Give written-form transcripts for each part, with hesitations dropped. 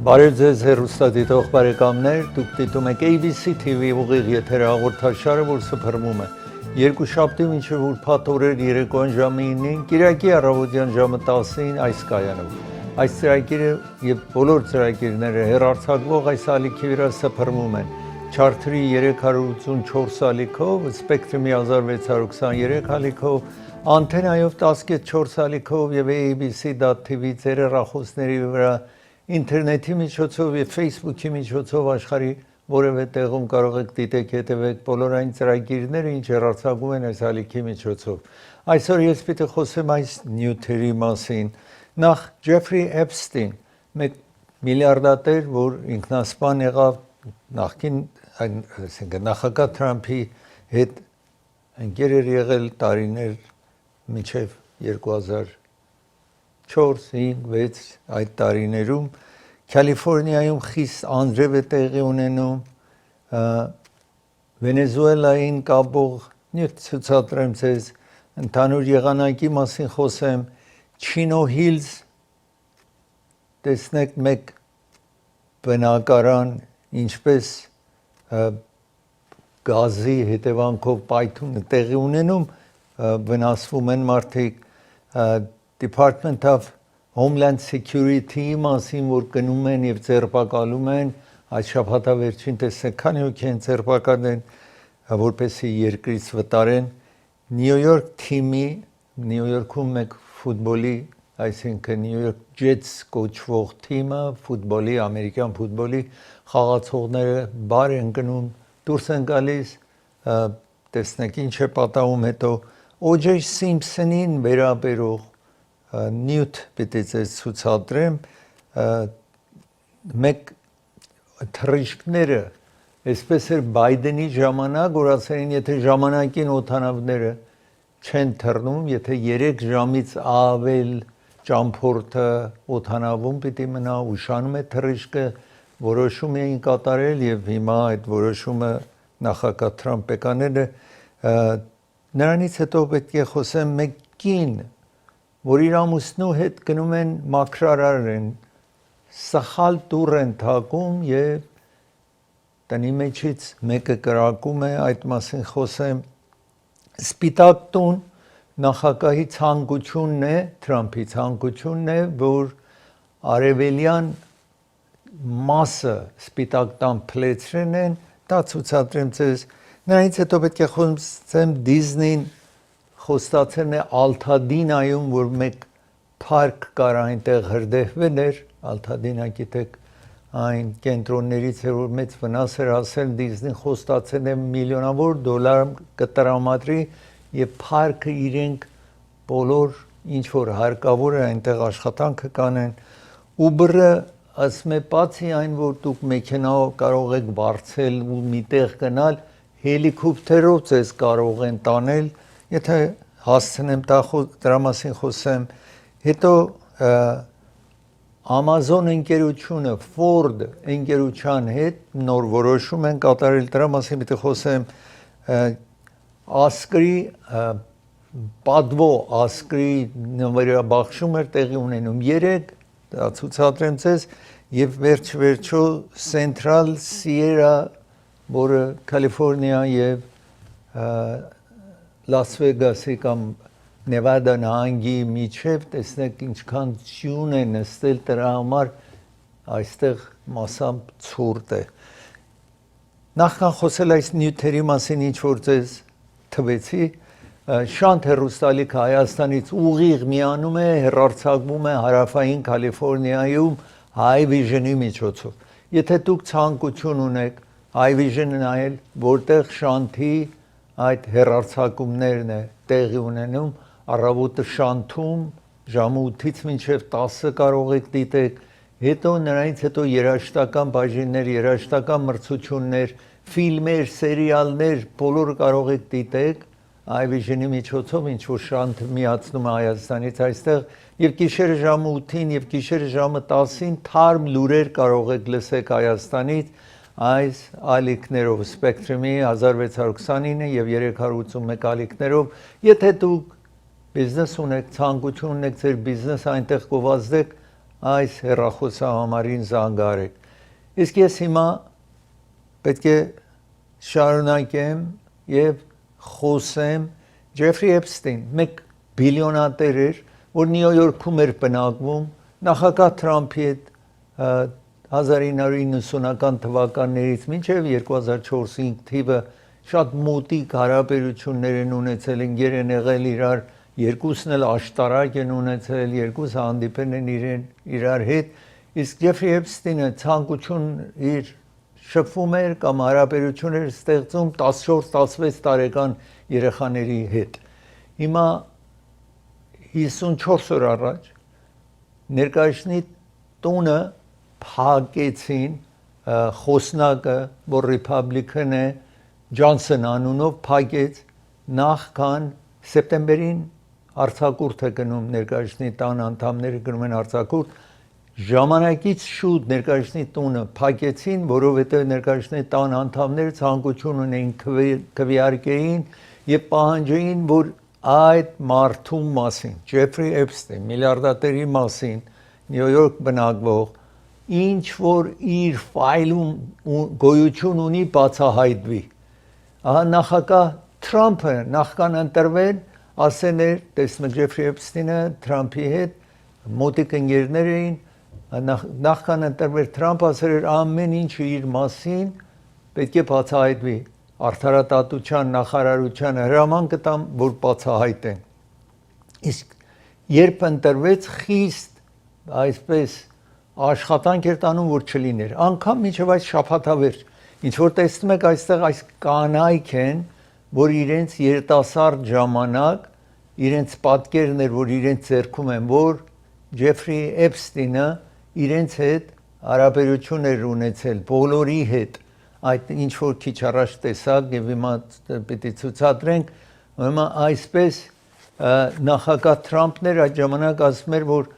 Բարև ձեզ հեռուստադիտող բարեկամներ, դուք դիտում եք ABC TV ուղիղ եթեր հաղորդաշարը, որ սփռվում է երկուշաբթի մինչև ուրբաթ օրեր երեկոյան ժամը 9-ին, Կիրակի առավոտյան ժամը 10-ին այս կայանով։ Այս ծրագիրը եւ բոլոր ծրագիրները հեռարձակվող այս ալիքի վրա սփռվում են Charter-ի 384 ալիքով, Spectrum-ի 1623 ալիքով, Antenna-ով 10.4 ալիքով եւ ABC.tv ծերերախոսների վրա ինտերնետի միջոցով եւ Facebook-ի միջոցով աշխարհի որևէ տեղում կարող եք դիտեք հետևեք բոլոր այն ծրագիրները, ինչ հեռարձակվում են այս ալիքի միջոցով։ Այսօր ես պիտի խոսեմ այս նյութերի մասին։ Նախ Ջեֆրի Էփստին, մեկ միլիարդատեր, որ ինքնասպան եղավ նախկին, այսինքն նախագահ Թրամփի հետ ընկեր էր եղել տարիներ մինչև 2004, 5, 6 այդ տարիներում Կալիֆոռնիայում խիստ անձրև է տեղի ունենում, Վենեսուելային կապող նյութ ցուցադրեմ ձեզ, ընդհանուր եղանակի մասին խոսեմ, Chino Hills, տեսնեք մեկ բնակարան, ինչպես գազի հետևանքով պայթյունը տեղի ունենում, վնասվում են մարդիկ, Department of Homeland Security-ի մասին, որ գնում են եւ ձերբակալում են, այդ շաբաթավերջին տեսեք քանի հոգի են ձերբակալեն, որպեսզի երկրից վտարեն, New York թիմի, New York-ում մեկ ֆուտբոլի, այսինքն New York Jets կոչվող թիմը, ֆուտբոլի, ամերիկյան ֆուտբոլի խաղացողները բար են գնում, դուրս են գալիս, տեսնեք ինչ է պատահում հետո O.J. Simpson-ին վերաբերող նյութ պիտի ձեզ ցուցադրեմ, մեկ թռիչքները, այսպես էր Բայդենի ժամանակ, որ ասեն, եթե ժամանակին օդանավները չեն թռնում, եթե 3 ժամից ավել ճամփորդը օդանավում պիտի մնա, ուշանում է թռիչքը, որոշում էին կատարել եւ հիմա այդ որոշումը նախագահ Թրամփը կանել է, նրանից հետո պետք է խոսեմ մեկ կին, որ իր ամուսնու հետ գնում են մաքրարար են, սխալ տուր են թակում եւ տնի մեջից մեկը կրակում է, այդ մասին խոսեմ, Սպիտակ տուն նախագահի ցանկությունն է, Թրամփի ցանկությունն է, որ արևելյան մասը Սպիտակ տան փլեցրեն են, դա ցուցադրեմ ձեզ, նրանից հետո պետք է խոսեմ Դիզնին խոստացել է Ալթադինայում, որ մեկ փարք կար այնտեղ հրդեհվել էր, Ալթադինա գիտեք այն կենտրոններից էր, որ մեծ վնաս էր հասել, Դիզնին խոստացել է միլիոնավոր դոլար կտրամադրի եւ փարքը իրենք բոլոր ինչ որ հարկավոր է այնտեղ աշխատանքը կանեն, Uber-ը ասում է բացի այն, որ դուք մեքենայով կարող եք վարձել ու միտեղ գնալ, հելիկոպտերով ձեզ կարող են տանել, եթե հասցնեմ դրա մասին խոսեմ, հետո Amazon ընկերությունը, Ford ընկերության հետ նոր որոշում են կատարել, դրա մասին պիտի խոսեմ, ասկրի, պատվո ասկրի նվերաբաշխում էր տեղի ունենում 3, դա ցուցադրեմ ձեզ, եւ վերջո Central Sierra, որը Կալիֆոռնիա եւ Լաս Վեգասի կամ Նևադա նահանգի միջև, տեսնեք ինչքան ձյուն է նստել դրա համար, այստեղ մասամբ ցուրտ է։ Նախքան խոսել այս նյութերի մասին, ինչ որ ձեզ թվեցի, Շանթ հեռուստալիքը Հայաստանից ուղիղ միանում է, հեռարձակվում է հարավային Կալիֆոռնիայում Hi-Vision-ի միջոցով։ Եթե դուք ցանկություն ունեք Hi-Vision-ը նայել, որտեղ Շանթի այդ հեռարձակումներն է տեղի ունենում, առավոտը Շանթում ժամը 8-ից մինչև 10 կարող եք դիտեք, հետո նրանից հետո երաժշտական բաժիններ, երաժշտական մրցություններ, ֆիլմեր, սերիալներ, բոլորը կարող եք դիտեք Hi-Vision-ի միջոցով, ինչ որ Շանթը միացնում է Հայաստանից այստեղ, եւ գիշերը ժամը 8-ին եւ գիշերը ժամը 10-ին թարմ լուրեր կարող եք լսեք Հայաստանից, այս ալիքներով Spectrum-ի 1629 եւ 381 ալիքներով, եթե դուք բիզնես ունեք, ցանկություն ունեք ձեր բիզնեսը այնտեղ կովածդեք, այս հեռախոսահամարին զանգարեք։ Իսկ ես հիմա պետք է շարունակեմ եւ խոսեմ Ջեֆրի Էփստին, մեկ բիլիոնատեր էր, որ Նյու Յորքում էր բնակվում, նախագահ Թրամփի հետ 1990-ական թվականներից մինչև 2004-5 թիվը շատ մոտիկ հարաբերություններ են ունեցել, ընկեր են եղել իրար, երկուսն էլ աշտարակ են ունեցել, երկուսը հանդիպել են իրար հետ, իսկ Ջեֆրի Էփստինը ցանկություն իր շփվում էր կամ հարաբերություն էր ստեղծում 14-16 տարեկան երեխաների հետ։ Հիմա 54 օր առաջ ներկայացնի տունը փակեցին խոսնակը, որ Republican է, Ջոնսոն անունով փակեց նախքան սեպտեմբերին արձակուրդ է գնում ներկայացնի տան անդամները գնում են արձակուրդ ժամանակից շուտ ներկայացնի տունը փակեցին, որովհետև ներկայացնի տան անդամները ցանկություն ունեին քվեարկեին եւ պահանջեին, որ այդ մարդու մասին, Ջեֆրի Էփստին, միլիարդատերի մասին, Նյու Յորք բնակվող, ինչ որ իր ֆայլում գոյություն ունի բացահայտվի։ Ահա նախագահ Թրամփը նախքան ընտրվել ասել էր, տեսնեք Ջեֆրի Էփստինը Թրամփի հետ մոտիկ ընկերներ էին, նախքան ընտրվել Թրամփը ասել էր ամեն ինչը իր մասին պետք է բացահայտվի։ Արդարադատության նախարարության հրաման կտամ, որ բացահայտեն։ Իսկ երբ ընտրվեց խիստ այսպես աշխատանք էր տանում, որ չլիներ։ Անկամ մինչև այս շաբաթավերջ, ինչ որ տեսնում եք այստեղ այս կանայք են, որ իրենց երիտասարդ ժամանակ իրենց պատկերն էր, որ իրենց ձեռքում են, որ Ջեֆրի Էփստինը իրենց հետ հարաբերություն էր ունեցել բոլորի հետ։ Այդ ինչ որ քիչ առաջ տեսակ եւ հիմա պիտի ցուցադրենք, հիմա այսպես նախագահ Թրամփն էր այդ ժամանակ ասում էր, որ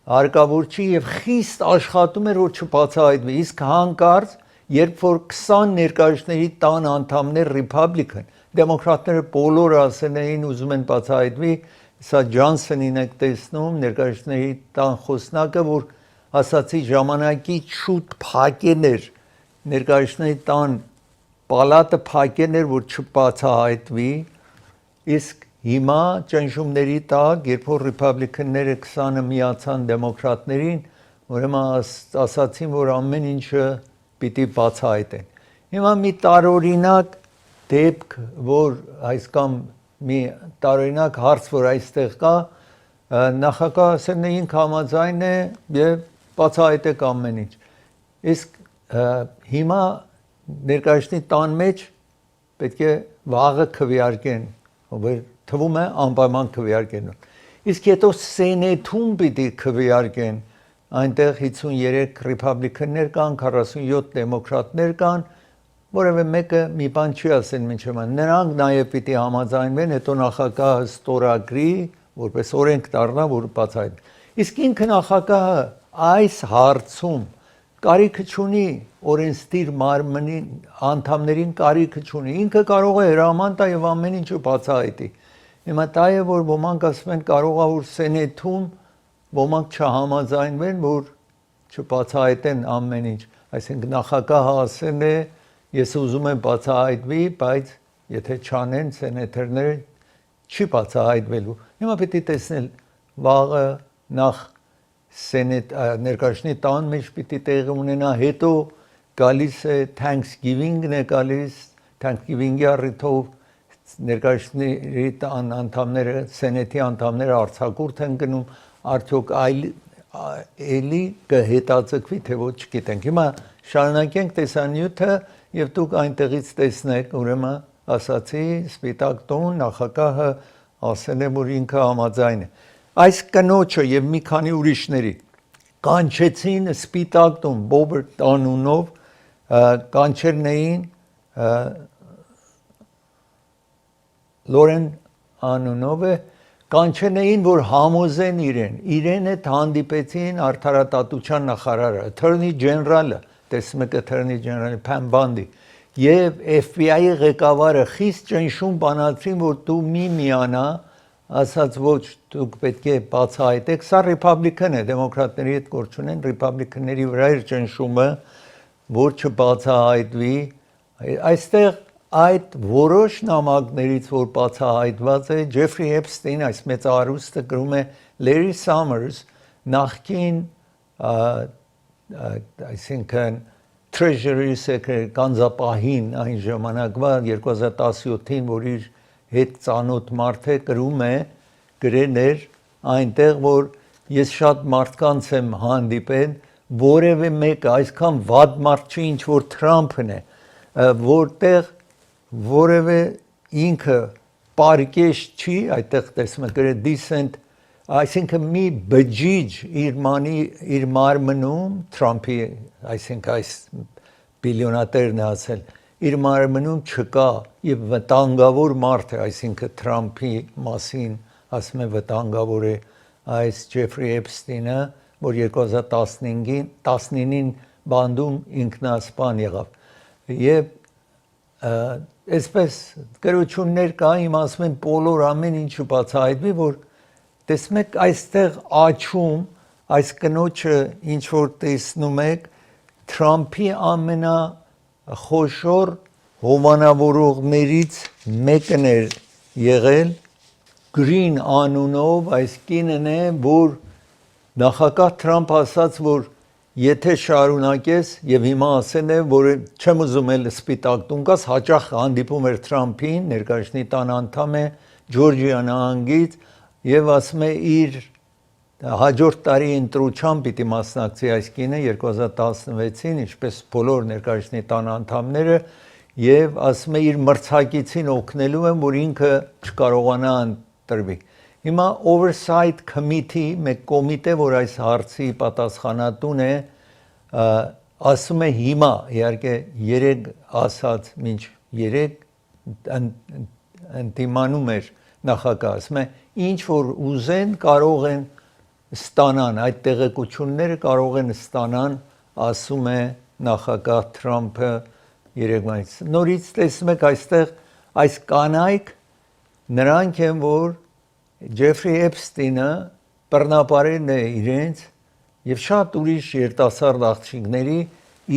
հարկավոր չի եւ խիստ աշխատում էր, որ չբացահայտվի, իսկ հանկարծ երբ որ 20 ներկայացների տան անդամներ Republican, դեմոկրատները բոլորը ասել էին ուզում են բացահայտվի, սա Ջոնսոնին եք տեսնում, ներկայացների տան խոսնակը, որ ասացի ժամանակից շուտ փակել էր ներկայացների տան պալատը փակել էր, որ չբացահայտվի, իսկ հիմա ճնշումների տակ, երբ որ ռիփաբլիկանները 20-ը միացան դեմոկրատներին, ուրեմն ասացին, որ ամեն ինչը պիտի բացահայտեն։ Հիմա մի տարօրինակ դեպք, որ այս կամ մի տարօրինակ հարց, որ այստեղ կա, նախագահ ասել է ինքը համաձայն է եւ բացահայտեք ամեն ինչ։ Իսկ հիմա ներկայացնի տան մեջ պետք է վաղը քվեարկեն, որ թվում է անպայման քվեարկեն։ Իսկ հետո սենեթում պիտի քվեարկեն, այնտեղ 53 ռիփաբլիկաններ կան, 47 դեմոկրատներ կան, որևէ մեկը մի բան չի ասել մինչև նրանք նաև պիտի համաձայնվեն, հետո նախագահը ստորագրի, որպես օրենք դառնա, որ բացահայտ։ Իսկ ինքը նախագահը այս հարցում կարիքը չունի օրենսդիր մարմնի անդամներին կարիքը չունի, ինքը կարող է հրաման տա եւ ամեն ինչը բացահայտի։ Հիմա դա է, որ ոմանք ասում են կարող է որ սենեթում ոմանք չհամաձայնվեն, որ չբացահայտեն ամեն ինչ, այսինքն նախագահը ասել է ես ուզում եմ բացահայտվի, բայց եթե չանեն սենեթերները չի բացահայտվելու։ Հիմա պետք է տեսնել վաղը նախ Սենետ ներկայացնի տան մեջ պիտի տեղի ունենա, հետո գալիս է Thanksgiving-ն է գալիս, Thanksgiving-ի առիթով ներկայացնի տան անդամները, Սենետի անդամները արձակուրդ են գնում, արդյոք էլի կհետաձգվի, թե ոչ չգիտենք։ Հիմա շարունակենք տեսանյութը եւ դուք այնտեղից տեսնեք, ուրեմն ասացի Սպիտակ տուն նախագահը ասել է, որ ինքը համաձայն է։ Այս կնոջը եւ մի քանի ուրիշների կանչեցին Սպիտակ տուն Բոբերտ անունով կանչերն էին Լորեն անունով կանչեն էին, որ համոզեն իրեն հետ հանդիպեցին արդարադատության նախարարը, Attorney General-ը, տեսնում եք Attorney General-ը Pam Bondi եւ FBI-ի ղեկավարը խիստ ճնշում բանացրին, որ դու մի միանա ասաց ոչ դուք պետք է բացահայտեք, սա ռեփաբլիկան է, դեմոկրատների հետ գործ ունեն, ռեփաբլիկանների վրա էր ճնշումը, որ չբացահայտվի, այստեղ այդ որոշ նամակներից, որ բացահայտված է, Ջեֆրի Էփստին, այս մեծահարուստը գրում է Larry Summers, նախկին այսինքն Treasury Secretary կանզապահին այն ժամանակվա 2017-ին, որ իր հետ ծանոթ մարդ է գրել էր այնտեղ, որ ես շատ մարդկանց եմ հանդիպել, որևէ մեկը այսքան վատ մարդ չի, ինչ որ Թրամփն է, որտեղ որևէ ինքը պարկեշ չի, այդտեղ տեսնում եք գրել decent, այսինքն մի բջիջ իր մարմնում Թրամփի, այսինքն այս բիլիոնատերն է ասել, իր մարմնում չկա եւ վտանգավոր մարդ է, այսինքն Թրամփի մասին ասում է վտանգավոր է այս Ջեֆրի Էփստինը, որ 2019-ին բանդում ինքնասպան եղավ եւ այսպես գրություններ կա, իմ ասում են բոլոր ամեն ինչը բացահայտվի, որ տեսնում եք այստեղ աչում այս կնոջը ինչ որ տեսնում եք Թրամփի ամենախոշոր հովանավորողներից մեկն էր եղել Green անունով, այս կինն է, որ նախագահ Թրամփ ասաց, որ եթե շարունակես եւ հիմա ասել է, որ չեմ ուզում էլ սպիտակ տուն գաս, հաճախ հանդիպում էր Թրամփին, ներկայացնի տան անդամ է Ջորջիա նահանգից եւ ասում է իր հաջորդ տարի ընտրության պիտի մասնակցի այս կինը 2016-ին, ինչպես բոլոր ներկայացնի տան անդամները եւ ասում է իր մրցակիցին օգնելու եմ, որ ինքը չկարողանա ընտրվի։ Հիմա Oversight Committee, մեկ կոմիտե, որ այս հարցի պատասխանատուն է, ասում է հիմա, իհարկե 3 ասած, մինչ 3 ընդդիմանում էր նախագահ, ասում է ինչ որ ուզեն կարող են ստանան, այդ տեղեկությունները կարող են ստանան, ասում է նախագահ Թրամփը երեկոյից։ Նորից տեսնում եք այստեղ այս կանայք նրանք են, որ Ջեֆրի Էփստինը բռնապարել է իրենց եւ շատ ուրիշ երիտասարդ աղջիկների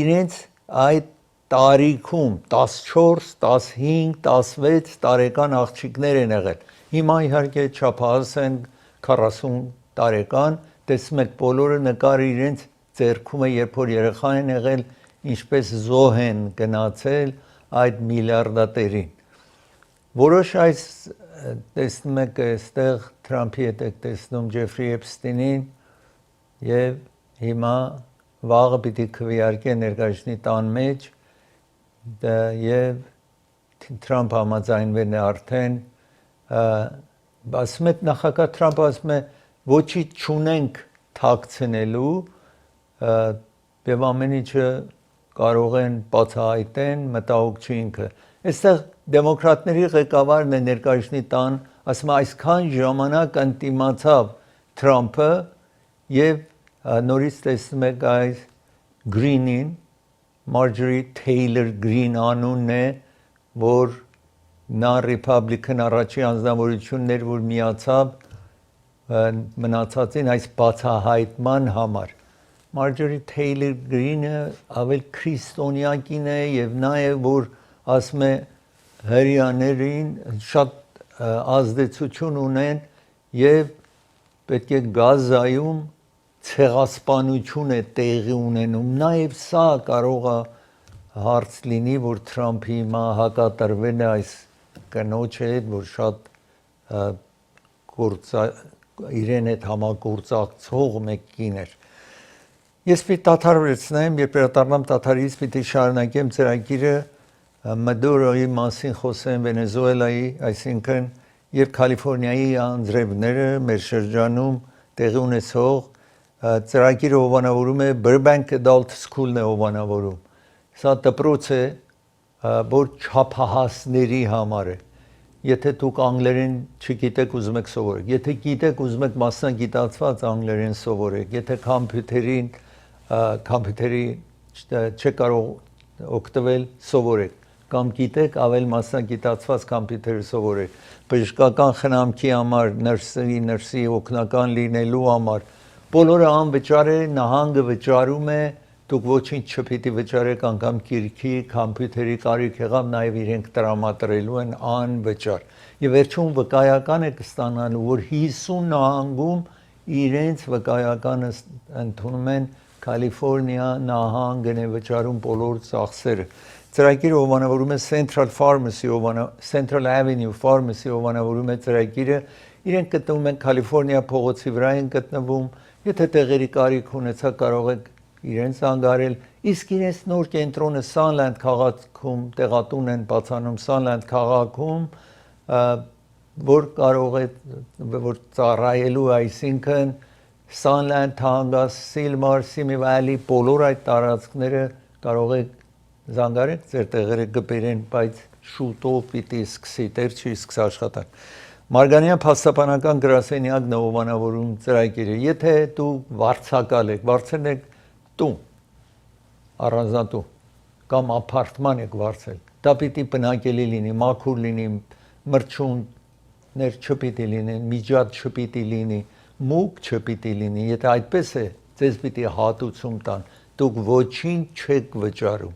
իրենց այդ տարիքում 14, 15, 16 տարեկան աղջիկներ են եղել։ Հիմա իհարկե չափահաս են 40 տարեկան, տեսնում եք բոլորը նկարը իրենց ձեռքում է, երբ որ երեխա են եղել, ինչպես զոհ են գնացել այդ միլիարդատերին։ Որոշ այս տեսնում եք այստեղ Թրամփի հետ եք տեսնում Ջեֆրի Էփստինին եւ հիմա վաղը պիտի քվեարկե ներկայացնի տան մեջ եւ Թրամփ համաձայնվել է արդեն ասում է նախագահ Թրամփը ասում է ոչինչ չունենք թաքցնելու եւ ամեն ինչը կարող են բացահայտեն, մտահոգ չի ինքը։ Այստեղ դեմոկրատների ղեկավարն է ներկայացնի տան, ասում է այսքան ժամանակ ընդդիմացավ Թրամփը եւ նորից տեսնում եք այս Green-ին, Marjorie Taylor Greene անունն է, որ նա Republican առաջի անձնավորությունն էր, որ միացավ մնացածին այս բացահայտման համար։ Marjorie Taylor Greene-ը ավել քրիստոնյակին է եւ նաեւ որ ասում է հрьяաներին շատ ազդեցություն ունեն եւ պետք է Գազայում ցեղասպանություն է տեղի ունենում։ Նաեւ սա կարող է հարց լինի, որ Թրամփի հիմա հակատրվել է այս կնոջ հետ, որ շատ իրեն հետ համագործակցող մեկին էր։ Ես պիտի դադարեցնեմ, երբ վերադառնամ դադարից պիտի շարունակեմ ծրագիրը Մադուրոյի մասին խոսեմ Վենեսուելայի, այսինքն եւ Կալիֆոռնիայի անձրևները մեր շրջանում տեղի ունեցող ծրագիրը հովանավորում է Burbank Adult School-ն է հովանավորում։ Սա դպրոց է, որ չափահասների համար է։ Եթե դուք անգլերեն չգիտեք, ուզում եք սովորեք, եթե գիտեք, ուզում եք մասնագիտացված անգլերեն սովորեք, եթե կոմպյուտերի չեք կարող օգտվել, սովորեք։ կամ գիտեք ավել մասնագիտացված համբյուտեր սովորել բժշկական խնամքի համար նրսի օգնական լինելու համար բոլորը անվճար է նահանգը վճարում է դուք ոչինչ չպիտի վճարեք անգամ գիրքի համբյուտերի կարիք եղավ նաև իրենք տրամադրելու են անվճար եւ վերջում վկայական է կստանալու որ 50 նահանգում իրենց վկայականը ընդունում են Կալիֆոռնիա նահանգն է վճարում բոլոր ծախսերը ծրագիրը հովանավորում է Central Avenue Pharmacy հովանավորում է ծրագիրը իրենք գտնվում են Կալիֆոռնիա փողոցի վրա են գտնվում եթե տեղերի կարիք ունեցա կարող եք իրենց զանգարել իսկ իրենց նոր կենտրոնը Sunland քաղաքում տեղատուն են բացանում Sunland քաղաքում որ կարող է որ ծառայելու այսինքն Sunland, Tangas, Silmar, Simi Valley բոլոր այդ տարածքները կարող եք զանգարել ձեր տեղերը կբերեն բայց շուտով պիտի սկսի դեռ չի սկսա աշխատել Մարգարյանյան փաստաբանական գրասենյակն է հովանավորում ծրագիրը եթե դու վարձակալ եք վարձել տուն առանձնատու կամ ապարտման եք վարձել դա պիտի բնակելի լինի մաքուր լինի մրջուններ չպիտի լինեն միջատ չպիտի լինի մուկ չպիտի լինի եթե այդպես է ձեզ պիտի հատուցում տան դուք ոչինչ չեք վճարում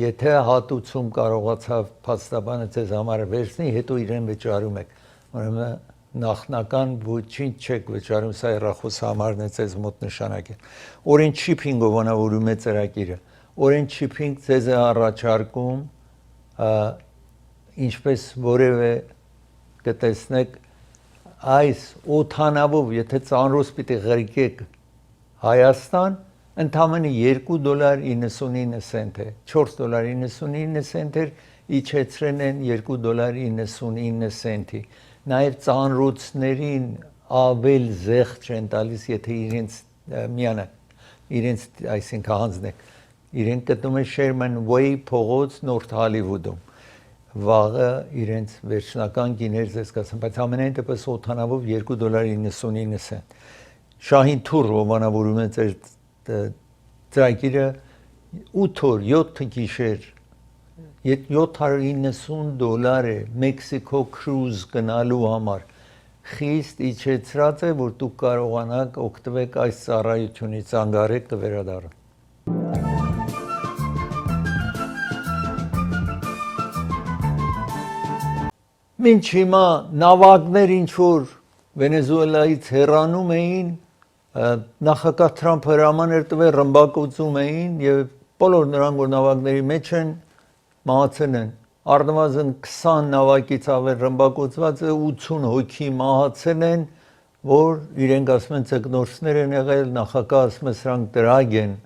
եթե հատուցում կարողացավ փաստաբանը ձեզ համար վերցնի հետո իրեն վճարում եք ուրեմն նախնական ոչինչ չեք վճարում սա հեռախոս համարն է ձեզ մոտ նշանակել Orange Shipping ովանավորում է ծրագիրը Orange Shipping ձեզ է առաջարկում ինչպես որևէ կտեսնեք այս օթանավով եթե ծանրոց պիտի ղրկեք Հայաստան ընդամենը $2.99 է 4.99 սենտ էր իջեցրել են $2.99 նաև ծանրոցներին ավել զեղչ են տալիս եթե իրենց միանան իրենց այսինքն հանձնեք իրենք գտնում են Sherman Way փողոց North Hollywood-ում վաղը իրենց վերջնական գիներ ձեզ կասեմ բայց ամենայն դեպս օթանավով $2.99 Շահին Թուր հովանավորում է ձեր ծրագիրը 8 օր 7 գիշեր $790 է Մեքսիկո cruise գնալու համար խիստ իջեցրած է որ դուք կարողանաք օգտվեք այս ծառայությունից զանգարեք կվերադառնա Մինչ հիմա նավակներ ինչ որ Վենեսուելայից հեռանում էին նախագահ Թրամփը հրաման էր տվել ռմբակոծում էին եւ բոլոր նրանք որ նավակների մեջ են մահացել են առնվազն 20 նավակից ավել ռմբակոծված է 80 հոգի մահացել են որ իրենք ասում են ցկնորսներ են եղել նախագահ ասում է սրանք դրագ են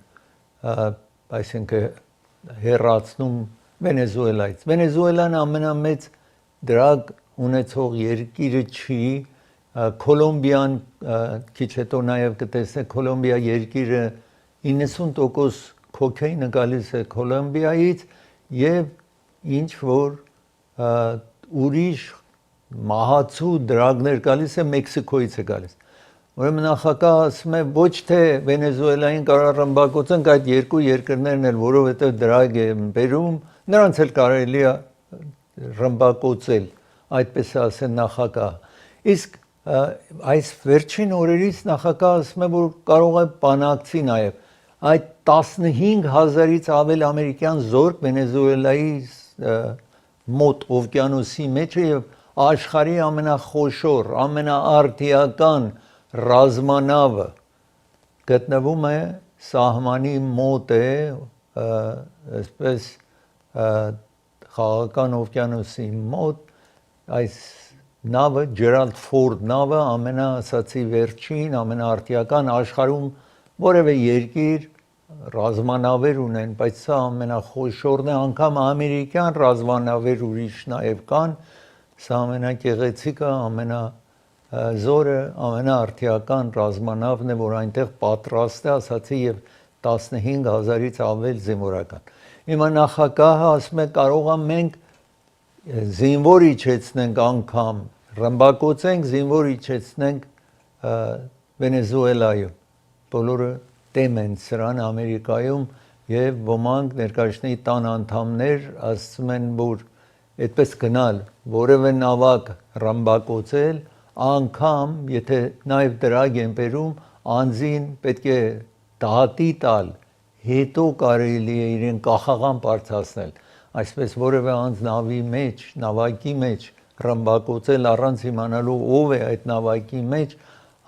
այսինքն հեռացնում Վենեսուելայից Վենեսուելան ամենամեծ դրագ ունեցող երկիրը չի Կոլոմբիան քիչ հետո նաև կտեսնեք Կոլոմբիա երկիրը 90% կոկեյնը գալիս է Կոլոմբիայից եւ ինչ որ ուրիշ մահացու դրագներ գալիս է Մեքսիկոից է գալիս ուրեմն նախագահ ասում է ոչ թե Վենեսուելային կարող ռմբակոծենք այդ երկու երկրներն էլ որովհետեւ դրագ են բերում նրանց էլ կարելի է ռմբակոծել այդպես է ասել նախագահ իսկ այս վերջին օրերից նախագահ ասում է որ կարող է բանակցի նաև այդ 15000-ից ավել ամերիկյան զորք Վենեսուելայի մոտ օվկիանոսի մեջ է եւ աշխարհի ամենախոշոր ամենաարդիական ռազմանավը գտնվում է սահմանի մոտ է այսպես Խաղաղական օվկիանոսի մոտ այս նավը Ջերալդ Ֆորդ նավը ամենաասացի վերջին ամենաարդիական աշխարհում որևէ երկիր ռազմանավեր ունեն բայց սա ամենախոշորն է անգամ ամերիկյան ռազմանավեր ուրիշ նաև կան սա ամենագեղեցիկը ամենազորը ամենաարդիական ռազմանավն է որ այնտեղ պատրաստ է ասացի եւ 15000-ից ավել զինվորական Հիմա նախագահը ասում է կարող է մենք զինվոր իջեցնենք անգամ ռմբակոծենք զինվոր իջեցնենք Վենեսուելայում բոլորը դեմ են սրան Ամերիկայում եւ ոմանք ներկայացնի տան անդամներ ասում են, որ այդպես գնալ, որևէ նավակ ռմբակոծել, անգամ եթե նաեւ դրագ են բերում, անձին պետք է դատի տալ, հետո կարելի է իրեն կախաղան բարձրացնել, այսպես որևէ անձ նավի մեջ, նավակի մեջ ռմբակոծել առանց իմանալու ով է այդ նավակի մեջ,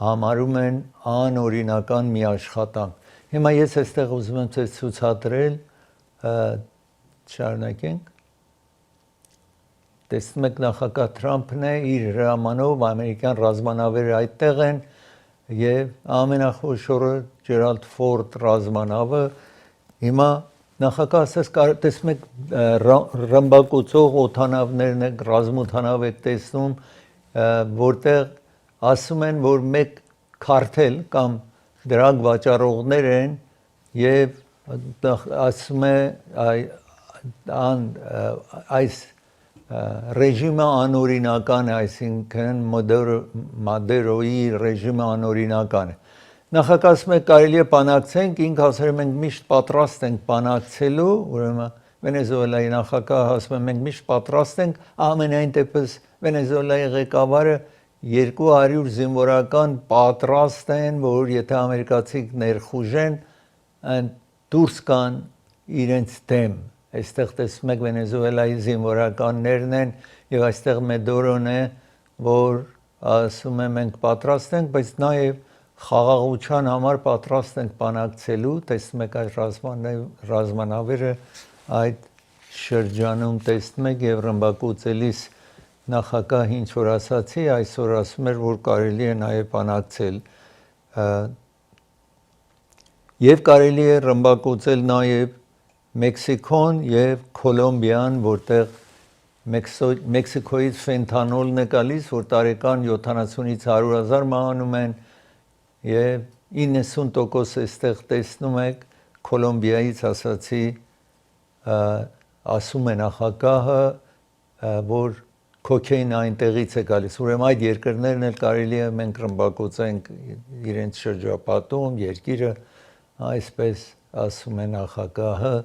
համարում են անօրինական մի աշխատանք։ Հիմա ես այստեղ ուզում եմ ցույց ցուցադրել, շարունակենք։ Տեսնում եք նախագահ Թրամփն է իր հրամանով ամերիկյան ռազմանավերը այդտեղ են եւ ամենախոշորը Ջերալդ Ֆորդ ռազմանավը հիմա նախագահ ասես տեսնում եք ռմբակոծող օդանավներն եք, ռազմօդանավ եք տեսնում, որտեղ ասում են, որ մեկ քարտել կամ դրակ վաճառողներ են եւ ասում է այս ռեժիմը անօրինական է, այսինքն Մադերոյի ռեժիմը անօրինական է։ Նախագահ ասում է կարելի է բանակցենք, ինքը ասել է մենք միշտ պատրաստ ենք բանակցելու, ուրեմն Վենեսուելայի նախագահը ասում է մենք միշտ պատրաստ ենք, ամենայն դեպս Վենեսուելայի ղեկավարը 200 զինվորական պատրաստ են, որ եթե ամերիկացիք ներխուժեն, դուրս կան իրենց դեմ։ Այստեղ տեսնում եք Վենեսուելայի զինվորականներն են եւ այստեղ Մեդորոն է, որ ասում է մենք պատրաստ ենք, բայց նաեւ խաղաղության համար պատրաստ ենք բանակցելու, տեսնում եք այս ռազմանավերը այդ շրջանում տեսնում եք եւ ռմբակոծելիս նախագահ ինչ որ ասացի, այսօր ասում էր, որ կարելի է նաեւ բանակցել եւ կարելի է ռմբակոծել նաեւ Մեքսիկոն եւ Կոլոմբիան, որտեղ Մեքսիկոից ֆենթանոլն է գալիս, որ տարեկան 70-ից 100,000 մահանում են եւ 90% այստեղ տեսնում եք Կոլոմբիայից ասացի ասում է նախագահը, որ կոքեյն այնտեղից է գալիս, ուրեմն այդ երկրներն էլ կարելի է մենք ռմբակոծենք իրենց շրջապատում, երկիրը, այսպես ասում է նախագահը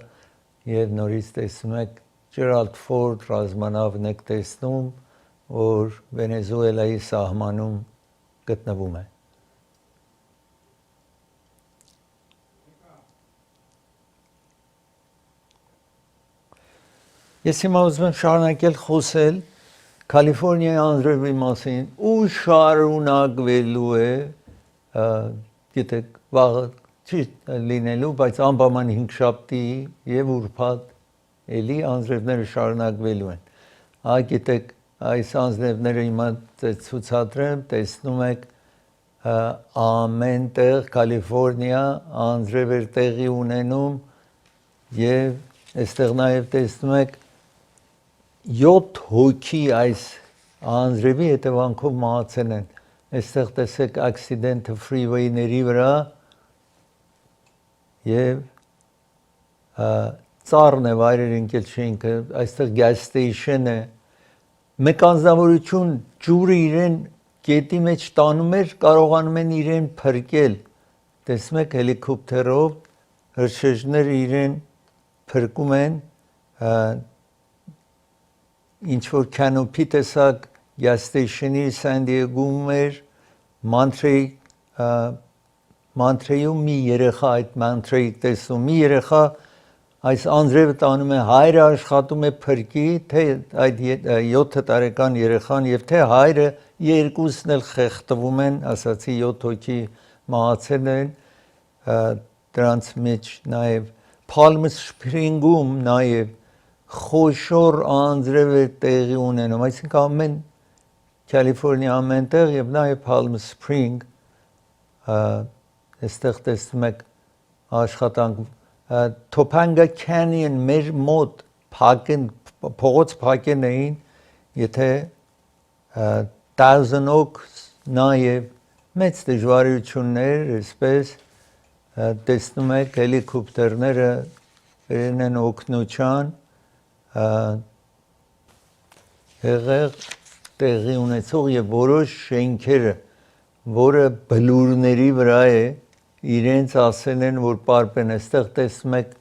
եւ նորից տեսնում եք Ջերալդ Ֆորդ ռազմանավն եք տեսնում, որ Վենեսուելայի սահմանում գտնվում է։ Ես հիմա ուզում եմ շարունակել խոսել Կալիֆոռնիայի անձրևի մասին ու շարունակվելու է, գիտեք, վաղը չի լինելու, բայց անպայման 5 շաբթի եւ ուրբաթ էլի անձրևները շարունակվելու են։ Գիտեք, այս անձրևները հիմա ցուցադրեմ, տեսնում եք ամենտեղ Կալիֆոռնիա անձրև էր տեղի ունենում եւ այստեղ նաեւ տեսնում եք 7 հոգի այս անձրևի հետևանքով մահացել են։ Այստեղ տեսեք accident freeway-ների վրա եւ ծառն է վայրեր ընկել շենքը, այստեղ gas station է։ Մեկ անձնավորություն ջուրը իրեն գետի մեջ տանում էր, կարողանում են իրեն փրկել։ Տեսնում եք հելիկոպտերով հրշեջները իրեն փրկում են, ինչ որ canopy տեսակ gas station-ի San Diego-ում էր, Մանտրեյում մի երեխա այդ Մանտրեյի տեսնում, մի երեխա այս անձրևը տանում է, հայրը աշխատում է փրկի, թե այդ 7 տարեկան երեխան եւ թե հայրը, երկուսն էլ խեղդվում են, ասացի 7 հոգի մահացել են, դրանց մեջ նաեւ Palm Spring-ում նաեւ խոշոր անձրև է տեղի ունենում, այսինքն ամեն Կալիֆոռնիա ամենտեղ եւ նաեւ Palm Spring այստեղ տեսնում եք աշխատանք Topanga Canyon մեր մոտ փողոց փակեն էին, եթե 1000 Oaks նաև մեծ դժվարություններ, այսպես տեսնում եք հելիկոպտերները բերեն են օգնության, հեղեղ տեղի ունեցող եւ որոշ շենքերը, որը բլուրների վրա է, իրենց ասել են, որ պարպեն, այստեղ տեսնում եք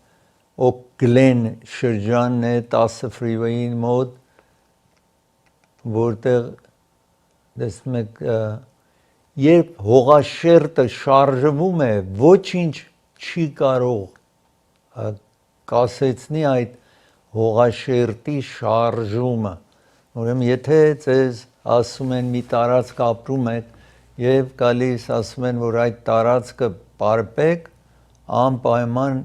Օգլեն շրջանն է 10 ֆրիվեյին մոտ, որտեղ տեսնում եք երբ հողաշերտը շարժվում է, ոչինչ չի կարող կասեցնի այդ հողաշերտի շարժումը։ Ուրեմն եթե ձեզ ասում են մի տարածք ապրում եք եւ գալիս ասում են որ այդ տարածքը պարպեք, անպայման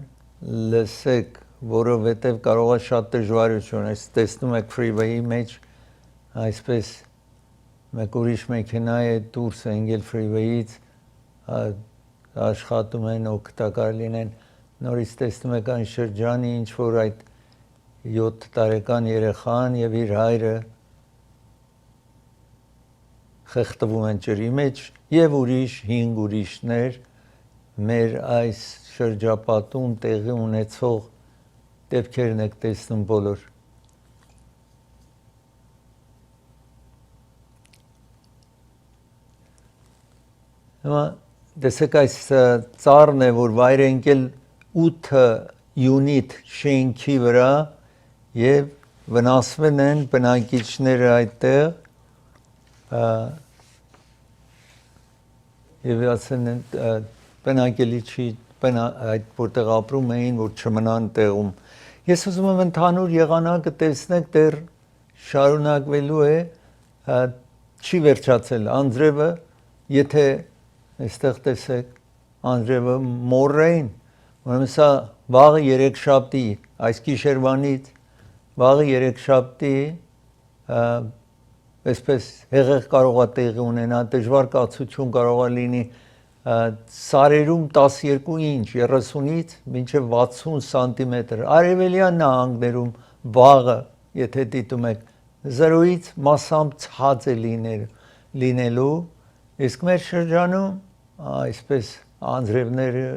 լսեք, որովհետեւ կարող է շատ դժվարություն, այս տեսնում եք ֆրիվեյի մեջ այսպես մեկ ուրիշ մեքենա է դուրս ընկել ֆրիվեյից, աշխատում են օգտակար լինեն, նորից տեսնում եք այն շրջանի, ինչ որ այդ 7 տարեկան երեխան եւ իր հայրը խեղդվում են ջրի մեջ եւ ուրիշ 5 ուրիշներ մեր այս շրջապատում տեղի ունեցող դեպքերն եք տեսնում բոլոր։ Հիմա տեսեք այս ծառն է որ վայր ընկել 8 յունիտ շենքի վրա եւ վնասվել են բնակիչները այդտեղ եւ ասեն բնակելի չի այդ որտեղ ապրում էին որ չմնան տեղում ես ուզում եմ ընդհանուր եղանակը տեսնեք դեռ շարունակվելու է չի վերջացել անձրևը եթե այստեղ տեսեք անձրևը մորրային ուրեմն սա վաղը երեքշաբթի այս գիշերվանից վաղը երեքշաբթի այսպես հեղեղ կարող է տեղի ունենա դժվար կացություն կարող է լինի սարերում 12 ինչ 30-ից մինչև 60 սանտիմետր արևելյան նահանգներում վաղը եթե դիտում եք 0-ից մասամբ ցած է լինելու իսկ մեր շրջանում այսպես անձրևները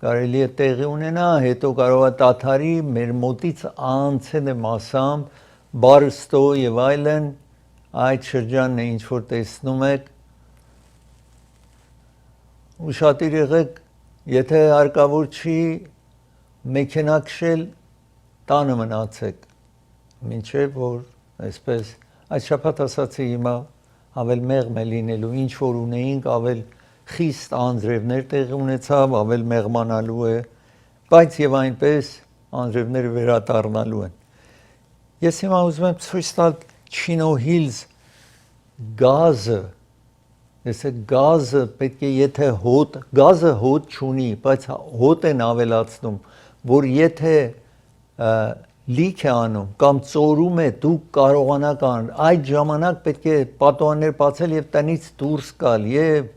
կարելի է տեղի ունենա հետո կարող է դադարի մեր մոտից անցել է մասամբ Բարստո եւ այլն այդ շրջանն է ինչ որ տեսնում եք ուշադիր եղեք եթե հարկավոր չի մեքենա քշել տանը մնացեք մինչև որ այսպես այս շաբաթ ասացի հիմա ավել մեղմ է լինելու ինչ որ ունեինք ավել խիստ անձրևներ տեղի ունեցավ ավել մեղմանալու է բայց եւ այնպես անձրևները վերադառնալու են Ես հիմա ուզում եմ ցույց տալ Chino Hills գազը, տեսեք գազը պետք է եթե գազը հոտ չունի, բայց հոտ են ավելացնում, որ եթե լիք է անում կամ ծորում է դուք կարողանաք այդ ժամանակ պետք է պատուհաններ բացել եւ տնից դուրս գալ եւ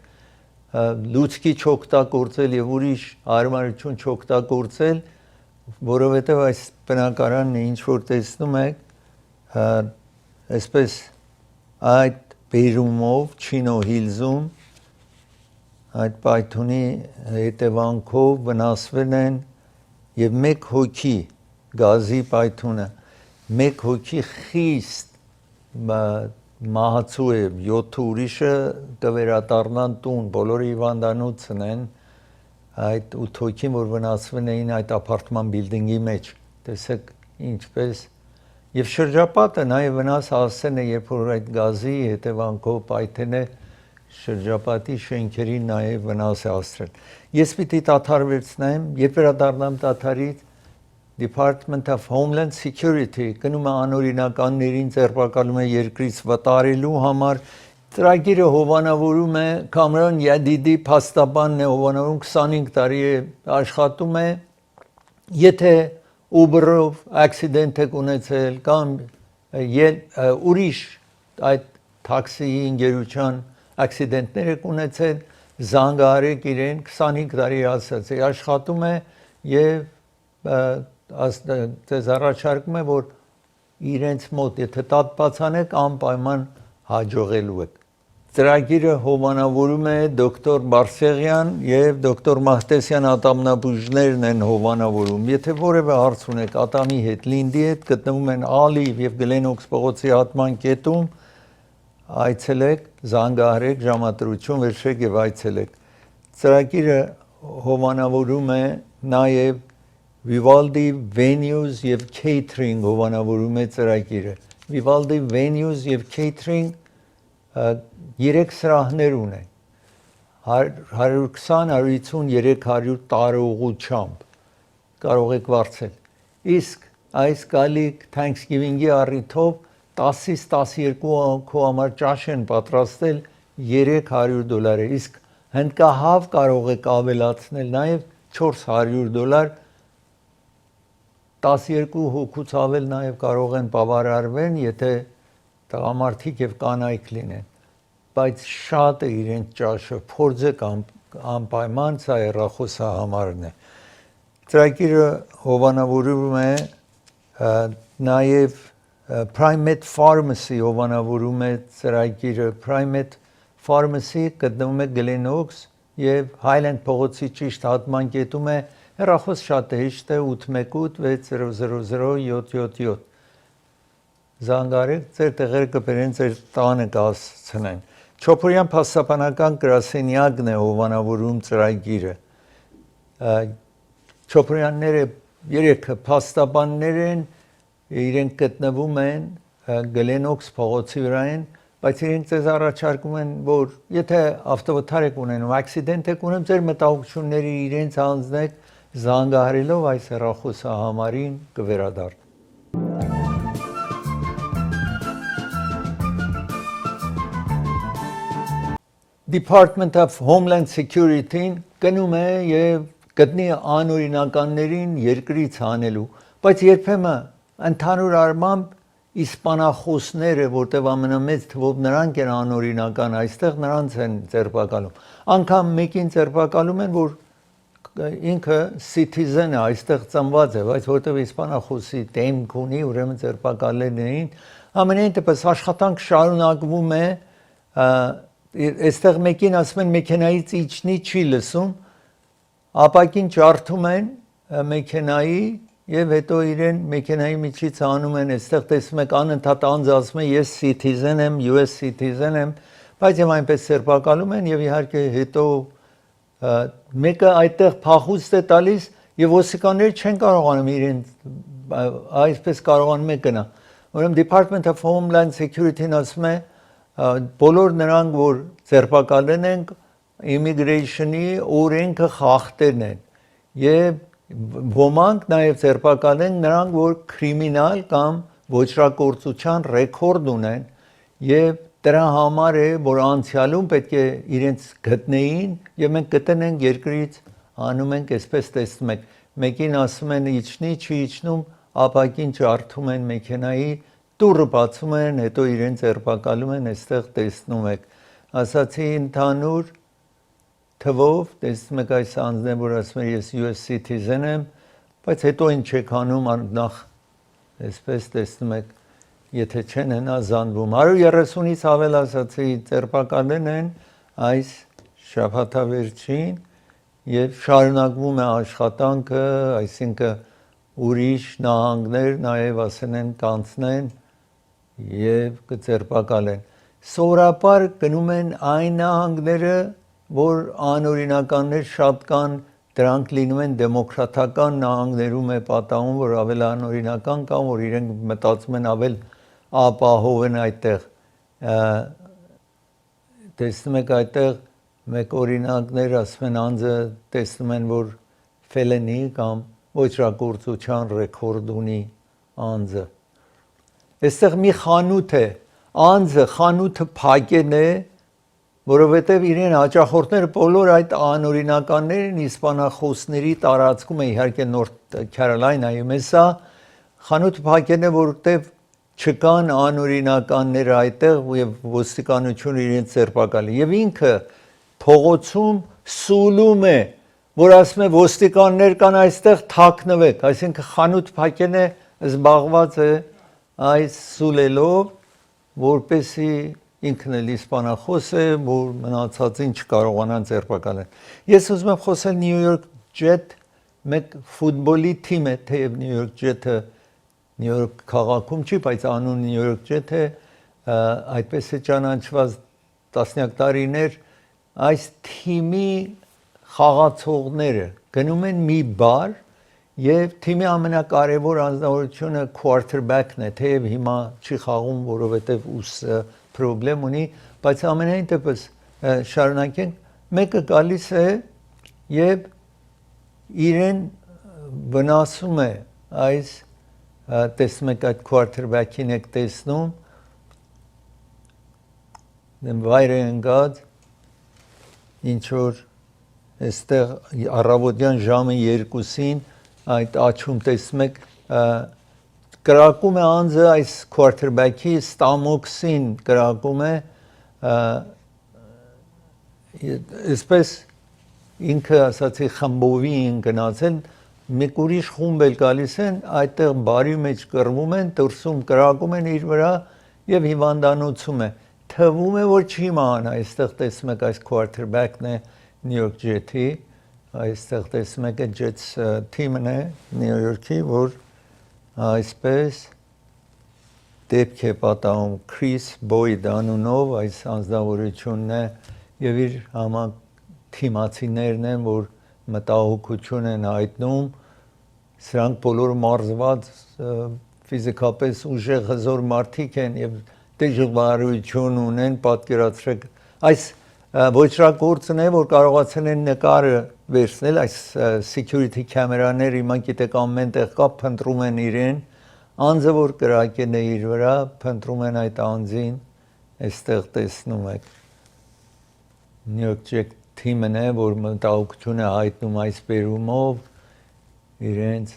լուցկի չօգտագործել եւ ուրիշ հարմարություն չօգտագործել որովհետև այս բնակարանն ինչ որ տեսնում եք այսպես այդ բերումով Chino Hills-ում այդ պայթունի հետևանքով վնասվել են եւ մեկ հոգի գազի պայթունը մեկ հոգի խիստ մահացու է 7 ուրիշը կվերադառնան տուն բոլորը հիվանդանոցն են այդ 8 հոգին որ վնասվել էին այդ ապարտման բիլդինգի մեջ տեսեք ինչպես եւ շրջապատը նաեւ վնաս հասցեն է երբ որ այդ գազի հետևանքով պայթեն է շրջապատի շենքերին նաեւ վնաս է հասցրել ես պիտի դադարեցնեմ երբ վերադառնամ դադարից Department of Homeland Security գնում է անօրինականներին ձերբակալում է երկրից վտարելու համար Ծրագիրը հովանավորում է Կամրան Յադիդի փաստաբանն է հովանավորում 25 տարի է աշխատում է եթե Uber-ով accident եք ունեցել կամ ուրիշ այդ taxi-ի ընկերության accident-ներ եք ունեցել զանգահարեք իրեն 25 տարի ասած է աշխատում է եւ ձեզ առաջարկում է որ իրենց մոտ եթե տատ բացանեք անպայման հաջողելու եք Ծրագիրը հովանավորում է դոկտոր Բարսեղյան եւ դոկտոր Մահտեսյան ատամնաբուժներն են հովանավորում։ Եթե որևէ հարց ունեք ատամի հետ, լինդի հետ, գտնվում են Ալիվ եւ Գլենոքս փողոցի հատման կետում, այցելեք, զանգահարեք, ժամադրություն վերցրեք եւ այցելեք։ Ծրագիրը հովանավորում է նաեւ Vivaldi venues եւ catering հովանավորում է ծրագիրը Vivaldi venues եւ catering 3 սրահներ ունեն 120 150 300 տարողությամբ կարող եք վարձել իսկ այս գալիք Thanksgiving-ի առիթով 10-ից 12 քո համար ճաշ են պատրաստել $300 իսկ հնդկահավ կարող եք ավելացնել նաև $400 12 հոգուց ավել նաև կարող են բավարարվեն, եթե տղամարդիկ եւ կանայք լինեն, բայց շատ է իրենց ճաշը փորձեք անպայման սա հեռախոսահամարն է։ Ծրագիրը հովանավորում է նաև Primate Pharmacy հովանավորում է ծրագիրը Primate Pharmacy գտնվում է Glen-Oaks եւ Highland փողոցի ճիշտ հատման կետում է Հեռախոս շատ հեշտ է 818-600-777 Զանգարեք, ձեր տեղերը կբերեն, ձեր տանը կհասցնեն։ Չոփորյան փաստաբանական գրասենյակն է հովանավորում ծրագիրը։ Չոփորյանները 3 փաստաբաններ են, իրենք գտնվում են Glen-Oaks փողոցի վրա են, բայց իրենք ձեզ առաջարկում են, որ եթե ավտովթար եք ունենում, ակսիդենտ եք ունենում, ձեր մտահոգությունները իրենց հանձնեք զանգահարելով այս հեռախոսահամարին կվերադառնա։ Department of Homeland Security-ն գնում է եւ գտնի անօրինականներին երկրից հանելու, բայց երբեմն ընդհանուր առմամբ իսպանախոսները, որտեղ ամենամեծ թվով նրանք են անօրինական, այստեղ նրանց են ձերբակալում։ Անկամ մեկին ձերբակալում են, որ ինքը citizen է, այստեղ ծնված է, բայց որտեղ իսպանախոսի դեմք ունի, ուրեմն ձերբակալել էին։ Ամենայն դեպս աշխատանք շարունակվում է, այստեղ մեկին ասում են մեքենայից իջնի չի լսում, ապակին ջարդում են մեքենայի եւ հետո իրեն մեքենայի միջից անում են, այստեղ տեսնում եք անընդհատ անձը ասում է ես citizen եմ, US citizen եմ, բայց եւ այնպես ձերբակալում են եւ իհարկե հետո մեկը այդտեղ փախուստ է տալիս եւ ոստիկանները չեն կարողանում իրեն այսպես կարողանում է գնա։ Ուրեմն Department of Homeland Security-ն ասում է բոլոր նրանք որ ձերբակալեն են immigration-ի օրենքը խախտել են եւ ոմանք նաև ձերբակալեն նրանք որ քրիմինալ կամ ոչռագործության ռեկորդ ունեն եւ դրա համար է որ անցյալում պետք է իրենց գտնեին եւ մենք գտնենք երկրից անում ենք այսպես տեսնում եք մեկին ասում են իջնի չի իջնում ապակին ջարդում են մեքենայի դուռը բացում են հետո իրեն ձերբակալում են այստեղ տեսնում եք ասացի ընդհանուր թվով տեսնում եք այս անձն է որ ասում է ես US citizen եմ բայց հետո ինչ չեք անում նախ այսպես տեսնում եք եթե չեն հնազանդվում 130-ից ավել ասացի ձերբակալեն են այս շաբաթավերջին եւ շարունակվում է աշխատանքը այսինքն ուրիշ նահանգներ նաեւ ասեն են կանցնեն եւ կձերբակալեն սովորաբար գնում են այն նահանգները որ անօրինականներ շատ կան դրանք լինում են դեմոկրատական նահանգներում է պատահում որ ավել անօրինական կան որ իրենք մտածում են ավել ապահով են այդտեղ տեսնում եք այդտեղ մեկ օրինակներ ասում են անձը տեսնում են որ felony կամ ոչռագործության ռեկորդ ունի անձը այստեղ մի խանութ է անձը խանութը փակել է որովհետև իրեն հաճախորդները բոլոր այդ անօրինականներին իսպանախոսների տարածքում է իհարկե Նորթ Քարոլայնայում է սա խանութը փակել է որովհետև չկան անօրինականներ այդտեղ եւ ոստիկանությունը իրենց ձերբակալի եւ ինքը փողոցում սուլում է որ ասում է ոստիկաններ կան այստեղ թաքնվեք այսինքն խանութ փակել է զբաղված է այս սուլելով որպեսի ինքն էլ իսպանախոս է որ մնացածին չկարողանան ձերբակալել ես ուզում եմ խոսել New York Jet մեկ ֆուտբոլի թիմ է թեև New York Jet-ը New York քաղաքում չի բայց անուն New York Jet է այդպես է ճանաչված տասնյակ տարիներ այս թիմի խաղացողները գնում են մի բար Եվ թիմի ամենակարևոր անձնավորությունը quarterback-ն է, թեև հիմա չի խաղում, որովհետև ուսը պրոբլեմ ունի, բայց ամենայն դեպս շարունակենք, մեկը գալիս է եւ իրեն վնասում է այս տեսնում եք այդ quarterback-ին եք տեսնում վայրը ընկած ինչ որ այստեղ առավոտյան ժամը 2-ին այդ աչում տեսնում եք կրակում է անձը այս quarterback-ի ստամոքսին կրակում է այսպես ինքը ասացի խմբովի են գնացել մեկ ուրիշ խումբ էլ գալիս են այդտեղ բարի մեջ կռվում են դրսում կրակում են իր վրա եւ հիվանդանոցում է թվում է որ չի մահանա այստեղ տեսնում եք այս quarterback-ն է New York Jet-ի այստեղ տեսնում եք Jets թիմն է New York-ի որ այսպես դեպք է պատահում Chris Boyd անունով այս անձնավորությունն է եւ իր համակ թիմացիներն են որ մտահոգություն են հայտնում սրանք բոլորը մարզված ֆիզիկապես ուժեղ հզոր մարդիկ են եւ դժվարություն ունեն պատկերացրեք այս ոչրագործն է որ կարողացել են նկարը վերցնել այս security կամերաներ հիմա գիտեք ամեն տեղ կա փնտրում են իրեն անձը որ կրակել է իր վրա փնտրում են այդ անձին այստեղ տեսնում եք New York Jet թիմն է որ մտահոգություն է հայտնում այս բերումով իրենց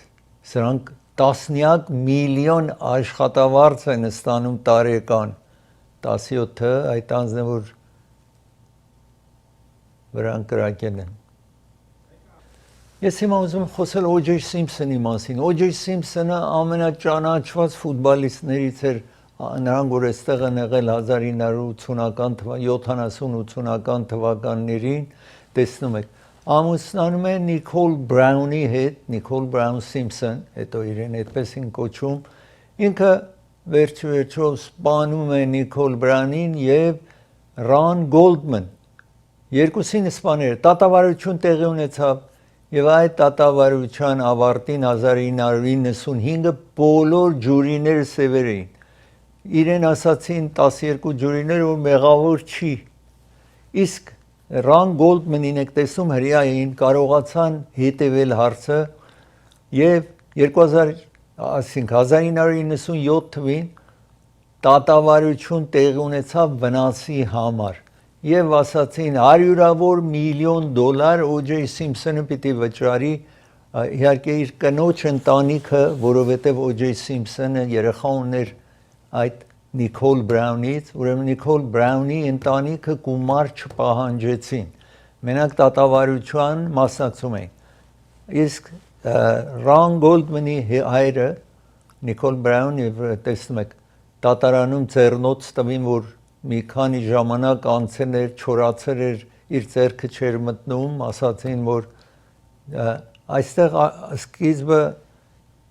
սրանք տասնյակ միլիոն աշխատավարձ են ստանում տարեկան 17-ը այդ անձն է որ վրան կրակել են Ես հիմա ուզում եմ խոսել O.J. Simpson-ի մասին O.J. Simpson-ը ամենաճանաչված ֆուտբոլիստներից էր նրանք որ այստեղ են եղել 1980-ական 70-80-ական թվականներին տեսնում եք ամուսնանում է Նիկոլ Բրաունի հետ Նիկոլ Բրաուն Սիմփսոն հետո իրեն այդպես են կոչում ինքը վերջո սպանում է Նիկոլ Բրաունին եւ Ռան Գոլդման երկուսին սպաներ տատավարություն տեղի ունեցավ եւ այդ տատավարության ավարտին 1995-ը բոլոր ջուրիները սևեր էին իրեն ասացին 12 ջուրիները որ մեղավոր չի իսկ Ռան Գոլդմանին եք տեսնում հրյա էին կարողացան հետևել հարցը եւ 1997 թվին տատավարություն տեղի ունեցավ վնասի համար եւ ասացին հարյուրավոր միլիոն դոլար O.J. Simpson-ը պիտի վճարի իհարկե իր կնոջ ընտանիքը որովհետեւ O.J. Simpson-ը երեխա ուներ այդ Նիկոլ Բրաունից, ուրեմն Նիկոլ Բրաունի ընտանիքը գումար չպահանջեցին։ Մենակ տատավարության մասնակցում էին։ Իսկ Ռան Գոլդմանի հայրը Նիկոլ Բրաունը տեսնում եք դատարանում ձեռնոց տվին, որ մի քանի ժամանակ անցել էր, չորացել էր, իր ձեռքը չէր մտնում, ասացին, որ այստեղ սկիզբը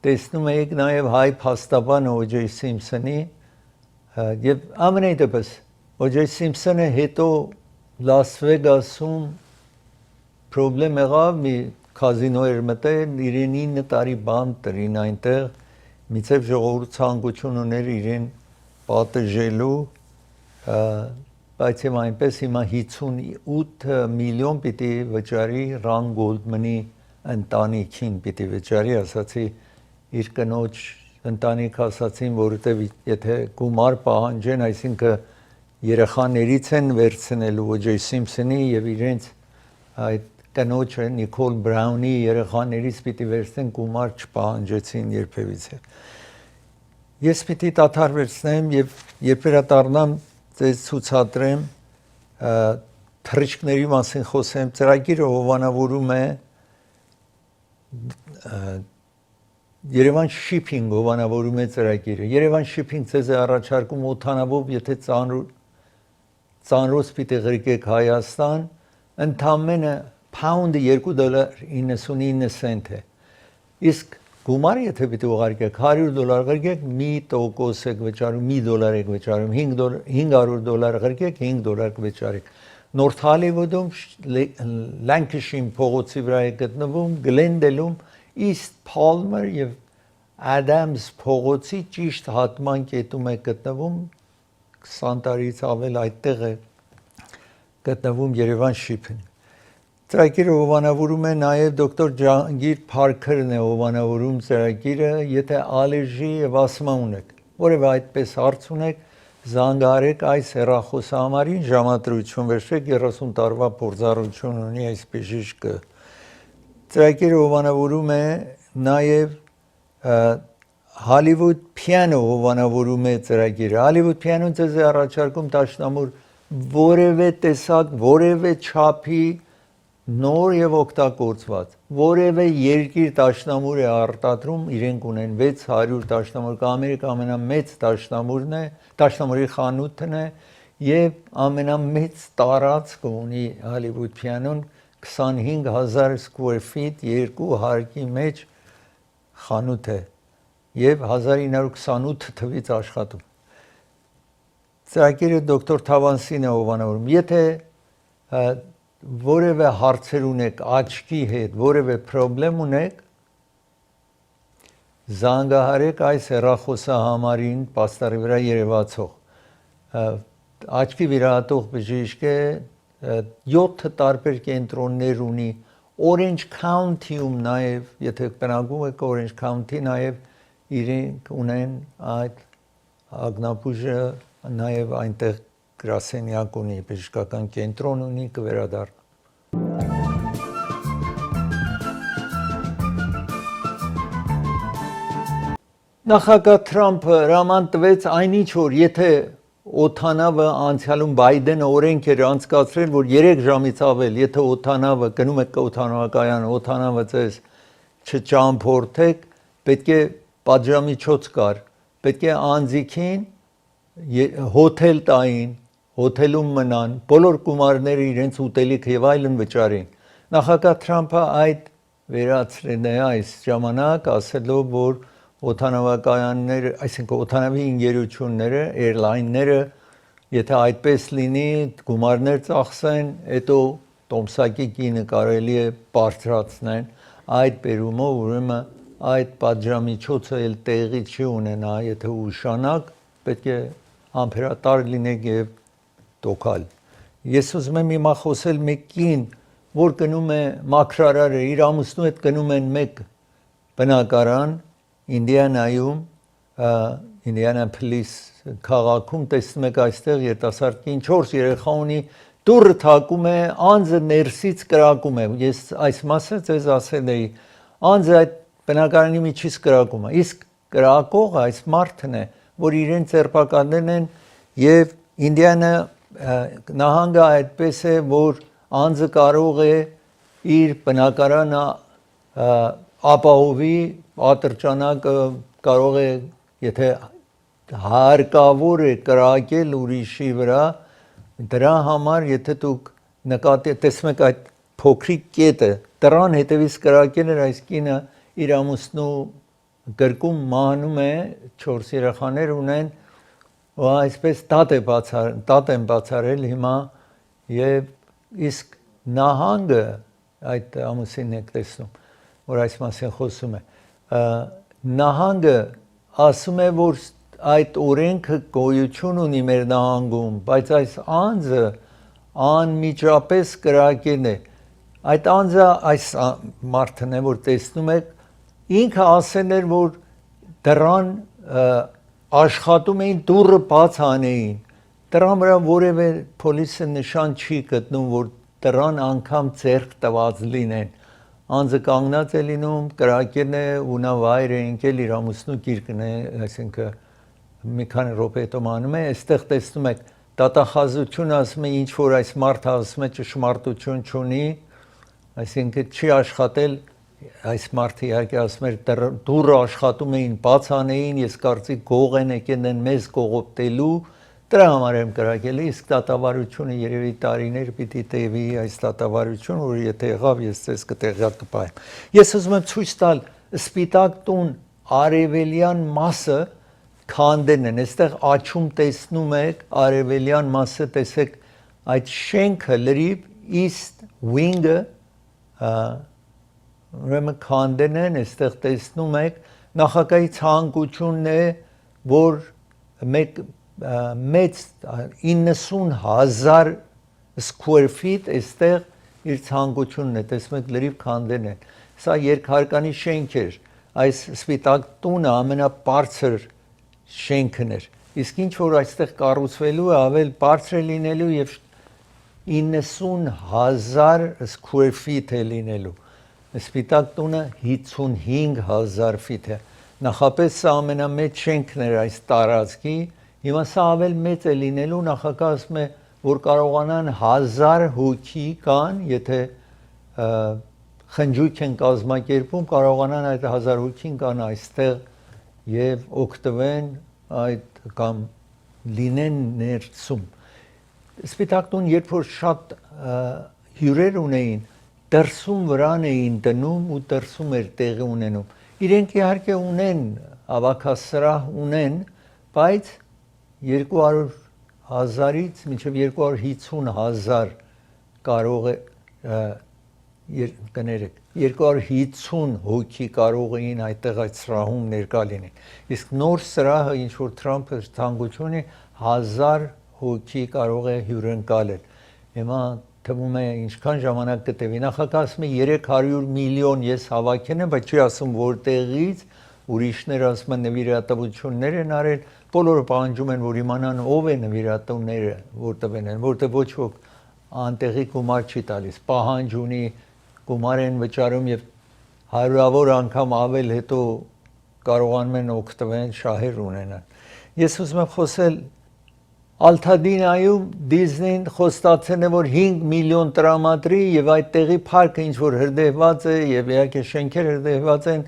տեսնում եք նաև հայ փաստաբան O.J. Simpson-ի եւ ամենայն դեպս O.J. Simpson-ը հետո Լաս Վեգասում պրոբլեմ եղավ, մի կազինո էր մտել, իրեն 9 տարի բան տրին այնտեղ, միցև ժողովուրդ ցանկություն ուներ իրեն պատժելու, բայց հիմա այնպես հիմա 58 միլիոն պիտի վճարի Ռան Գոլդմանի ընտանիքին պիտի վճարի, ասացի իր կնոջ ընտանիք ասացին, որովհետև եթե գումար պահանջեն, այսինքն երեխաներից են վերցնելու O.J. Simpson-ի եւ իրենց այդ կնոջը Նիկոլ Բրաունի երեխաներից պիտի վերցնեն գումար չպահանջեցին երբևիցե։ Ես պիտի դադարեցնեմ եւ երբ վերադառնամ ձեզ ցուցադրեմ թռիչքների մասին խոսեմ, ծրագիրը հովանավորում է Երևան Shipping հովանավորում է ծրագիրը։ Երևան Shipping ձեզ է առաջարկում օդանավով, եթե ծանրոց պիտի ղրկեք Հայաստան, ընդամենը pound-ը $2.99 է։ Իսկ գումարը եթե պիտի ուղարկեք $100 ղրկեք, $1 եք վճարում, $1 եք վճարում, $500 ղրկեք, $5 կվճարեք։ Նորթ Հոլիվուդում Լանկեշին փողոցի վրա է գտնվում, Գլենդելում East Palmer եւ Adams փողոցի ճիշտ հատման կետում է գտնվում 20 տարից ավել այդտեղ է գտնվում Երևան շիփին ծրագիրը հովանավորում է նաև դոկտոր Ջահանգիր Փարքերն է հովանավորում ծրագիրը եթե ալերժի եւ ասմա ունեք որևէ այդպես հարց ունեք զանգահարեք այս հեռախոսահամարին ժամադրություն վերցրեք 30 տարվա փորձառություն ունի այս բժիշկը ծրագիրը հովանավորում է նաև Hollywood Piano հովանավորում է ծրագիրը Hollywood Piano-ն ձեզ է առաջարկում դաշնամուր որևէ տեսակ որևէ չափի նոր եւ օգտագործված որևէ երկիր դաշնամուր է արտադրում իրենք ունեն 600 դաշնամուր Ամերիկա ամենամեծ դաշնամուրն է դաշնամուրի խանութն է եւ ամենամեծ տարածք ունի Hollywood Piano-ն 25000 square feet երկու հարկի մեջ խանութ է եւ 1928 թվից աշխատում ծրագիրը դոկտոր Թավանսին է հովանավորում եթե որևէ հարցեր ունեք աչքի հետ որևէ խնդրեմ ունեք զանգահարեք այս հեռախոսահամարին պաստառի վրա երևացող աչքի վիրահատող բժիշկ է 7 տարբեր կենտրոններ ունի Orange County-ում նաև եթե բնակվում եք Orange County նաև իրենք ունեն այդ ագնապուժը նաև այնտեղ գրասենյակ ունի բժշկական կենտրոն ունի կվերադառնա Նախագահ Թրամփը հրաման տվեց այնինչ որ եթե օթանավը անցյալում Բայդենը օրենք էր անցկացրել որ 3 ժամից ավել եթե օթանավը գնում եք օթանավակայան օթանավը ձեզ չճամփորդեք պետք է պատժամիջոց կար պետք է անձիկին հոթել տային հոթելում մնան բոլոր գումարները իրենց ուտելիք եւ այլն վճարին նախագահ Թրամփը այդ վերացրել է այս ժամանակ ասելով որ օթանավակայանները, այսինքն օթանավի ընկերությունները, airline-ները, եթե այդպես լինի, գումարներ ծախսեն, հետո տոմսակի գինը կարելի է բարձրացնեն, այդ բերումով ուրեմն այդ պատժամիջոցը էլ տեղի չի ունենա, եթե ուշանակ, պետք է ամբերատար լինեք եւ տոկալ։ Ես ուզում եմ հիմա խոսել մեկ կին, որ գնում է մաքրարարը, իր ամուսնու հետ գնում են մեկ բնակարան Ինդիանայում Indianapolis քաղաքում տեսնում եք այստեղ երիտասարդ կին 4 երեխա ունի դուռը թակում է անձը ներսից կրակում է ես այս մասը ձեզ ասել էի անձը այդ բնակարանի միջից կրակում է իսկ կրակողը այս մարդն է որ իրեն ձերբակալել են եւ Ինդիանա նահանգը այդպես է որ անձը կարող է իր բնակարանը ապահովի ատրճանակը կարող է եթե հարկավոր է կրակել ուրիշի վրա դրա համար եթե դուք նկատի տեսնում եք այդ փոքրիկ կետը դրան հետևից կրակել էր այս կինը իր ամուսնու գրկում մահանում է 4 երեխաներ ունեն ու այսպես տատ են բացարել հիմա եւ իսկ նահանգը այդ ամուսինն եք տեսնում որ այս մասին խոսում է նահանգը ասում է որ այդ օրենքը գոյություն ունի մեր նահանգում բայց այս անձը անմիջապես կրակել է այդ անձը այս մարդն է որ տեսնում եք ինքը ասել էր որ դրան աշխատում էին դուռը բաց անեին դրան վրա որևէ պոլիսը նշան չի գտնում որ դրան անգամ ձեռք տված լինեն անձը կանգնած է լինում, կրակել է ու նա վայր է ընկել իր ամուսնու գիրկն է, այսինքն մի քանի րոպե հետո մանում է, այստեղ տեսնում եք դատախազությունը ասում է ինչ որ այս մարդը ասում է ճշմարտություն չունի, այսինքն չի աշխատել այս մարդը իհարկե ասում էր դուռը աշխատում էին բաց անեին, ես կարծիք գող են եկել են մեզ կողոպտելու դրա համար եմ կրակել, իսկ դատավարությունը երևի տարիներ պիտի տևի այս դատավարությունը, որ եթե եղավ, ես ձեզ կտեղյակ կպահեմ։ Ես ուզում եմ ցույց տալ Սպիտակ տուն արևելյան մասը քանդեն են, այստեղ աչում տեսնում եք արևելյան մասը, տեսեք այդ շենքը լրիվ East Wing-ը ուրեմն քանդեն են, այստեղ տեսնում եք, նախագահի ցանկությունն է, որ մեծ 90,000 square feet այստեղ իր ցանկությունն է, տեսնում եք լրիվ քանդեն են։ Սա երկհարկանի շենք էր, այս սպիտակ տունը ամենաբարձր շենքն էր։ Իսկ ինչ որ այստեղ կառուցվելու է, ավել բարձր է լինելու եւ 90,000 square feet է լինելու։ Սպիտակ տունը 55,000 feet է։ Նախապես սա ամենամեծ շենքն էր այս տարածքի, հիմա սա ավել մեծ է լինելու, նախագահը ասում է, որ կարողանան 1000 հոգի կան, եթե խնջույք են կազմակերպում, կարողանան այդ 1000 հոգին կան այստեղ եւ օգտվեն այդ կամ լինեն ներսում։ Սպիտակ տուն երբ որ շատ հյուրեր ունեին, դրսում վրան էին դնում ու դրսում էր տեղի ունենում։ Իրենք իհարկե ունեն ավագասրահ ունեն, բայց 200,000-ից մինչև 250,000 կարող է կներեք 250 հոգի կարող էին այդտեղ այդ սրահում ներկա լինեն։ Իսկ նոր սրահը ինչ որ Թրամփը ցանկություն ունի 1000 հոգի կարող է հյուրընկալել։ Հիմա թվում է ինչքան ժամանակ կտևի։ Նախագահը ասում է 300 միլիոն ես հավաքել եմ, բայց չի ասում որտեղից, ուրիշները ասում են նվիրատվություններ են արել, բոլորը պահանջում են, որ իմանան ով է նվիրատվները, որտեղ են, որտեղ ոչ ոք անտեղի գումար չի տալիս, պահանջ ունի, գումար են վճարում եւ հարյուրավոր անգամ ավել հետո կարողանում են օգտվել, շահեր ունենան։ Ես ուզում եմ խոսել Ալթադինայում Դիզնին խոստացել է, որ 5 միլիոն տրամադրի եւ այդ տեղի парքը ինչ որ հրդեհված է եւ իհարկե շենքեր հրդեհված են,